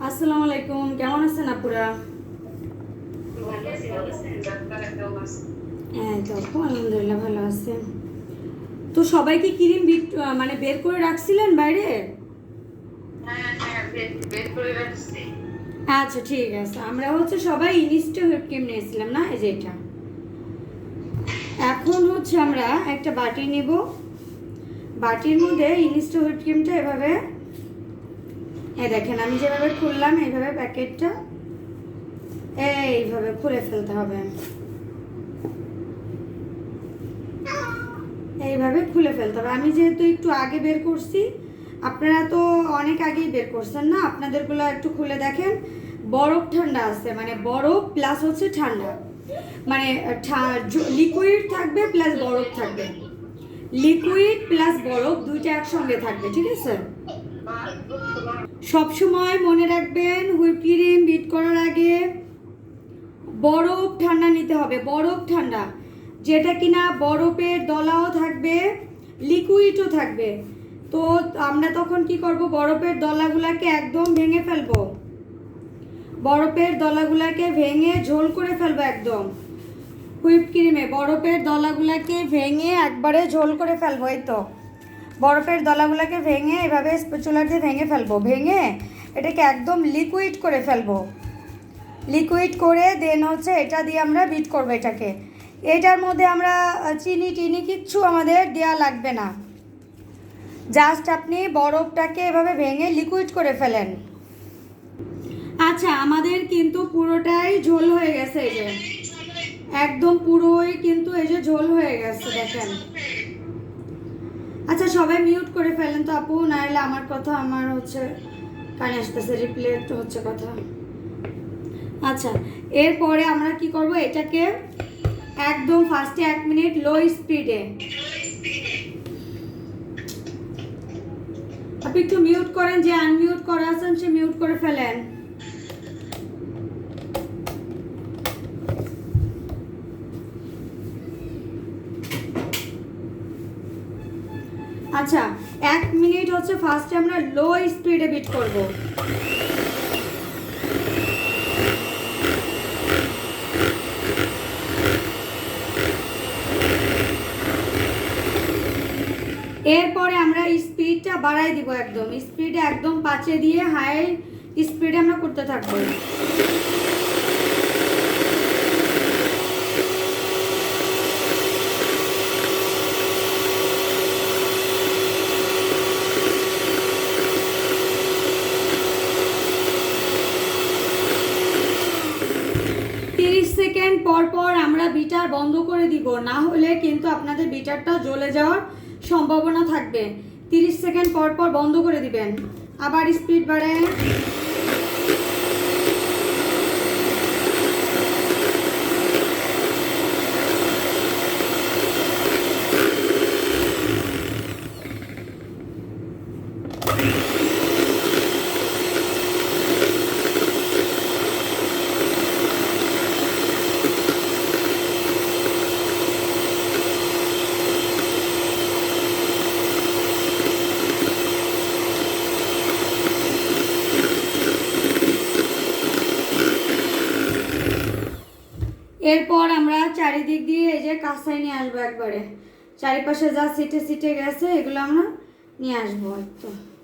আসসালামু আলাইকুম, কেমন আছেন আপুরা? হ্যাঁ তো আপু আলহামদুলিল্লাহ ভালো আছে। তো সবাইকে ক্রিম মানে বের করে রাখছিলেন বাইরে? আচ্ছা ঠিক আছে, আমরা হচ্ছে সবাই ইনস্টা হুইপ ক্রিম নিয়েছিলাম না, এই যে এটা। এখন হচ্ছে আমরা একটা বাটি নেব, বাটির মধ্যে ইনস্টা হুইপ ক্রিমটা এভাবে, এই দেখেন আমি যেভাবে খুললাম এইভাবে প্যাকেটটা এইভাবে খুলে ফেলতে হবে, এইভাবে খুলে ফেলতে হবে। আমি যেহেতু একটু আগে বের করছি, আপনারা তো অনেক আগেই বের করছেন না, আপনাদেরগুলো একটু খুলে দেখেন। বরফ ঠান্ডা আছে, মানে বরফ প্লাস হচ্ছে ঠান্ডা, মানে লিকুইড থাকবে প্লাস বরফ থাকবে, লিকুইড প্লাস বরফ দুইটা একসঙ্গে থাকবে, ঠিক আছে? সবসময় মনে রাখবেন হুইপ ক্রিম বিট করার আগে বরফ ঠান্ডা নিতে হবে, বরফ ঠান্ডা, যেটা কিনা বরফের দলাও থাকবে লিকুইডও থাকবে। তো আমরা তখন কি করব, বরফের দলাগুলাকে একদম ভেঙে ফেলবো, বরফের দলাগুলাকে ভেঙে ঝোল করে ফেলবো একদম হুইপ ক্রিমে, বরফের দলাগুলাকে ভেঙে একবারে ঝোল করে ফেলবো। এই তো বরফের দলাগুলাকে ভেঙে এভাবে স্প্যাচুলা দিয়ে ভেঙে ফেলবো, ভেঙে এটাকে একদম লিকুইড করে ফেলবো, লিকুইড করে দেন হচ্ছে এটা দিয়ে আমরা বিট করবো এটাকে। এটার মধ্যে আমরা চিনি টিনি কিচ্ছু আমাদের দেওয়া লাগবে না, জাস্ট আপনি বরফটাকে এভাবে ভেঙে লিকুইড করে ফেলেন। আচ্ছা আমাদের কিন্তু পুরোটাই ঝোল হয়ে গেছে, এই যে একদম পুরোই কিন্তু এই যে ঝোল হয়ে গেছে দেখেন। আচ্ছা সবাই মিউট করে ফেলেন তো আপু, নাহলে আমার কথা আমার হচ্ছে কানে আসতেছে, রিপ্লেট হচ্ছে কথা। আচ্ছা এরপরে আমরা কি করব, এটাকে একদম ফার্স্টে 1 মিনিট লো স্পিডে, আপনি একটু মিউট করেন, যে আনমিউট করা আছেন সে মিউট করে ফেলেন। আচ্ছা 1 মিনিট হচ্ছে ফার্স্টে আমরা লো স্পিডে বিট করব। এরপরে আমরা স্পিডটা বাড়াই দিব, একদম স্পিডে একদম 5-এ দিয়ে হাই স্পিডে আমরা করতে থাকবো। সেকেন্ড পর পর আমরা বিটার বন্ধ করে দিব, না হলে কিন্তু আপনাদের বিটারটা জ্বলে যাওয়ার সম্ভাবনা থাকবে। 30 সেকেন্ড পর পর বন্ধ করে দিবেন, আবার স্পিড বাড়ায়। এরপর আমরা চারিদিক দিয়ে এই যে কাঁচাই নিয়ে আসবো, একবারে চারিপাশে যা সিটে সিটে গেছে এগুলো আমরা নিয়ে আসবো একটু।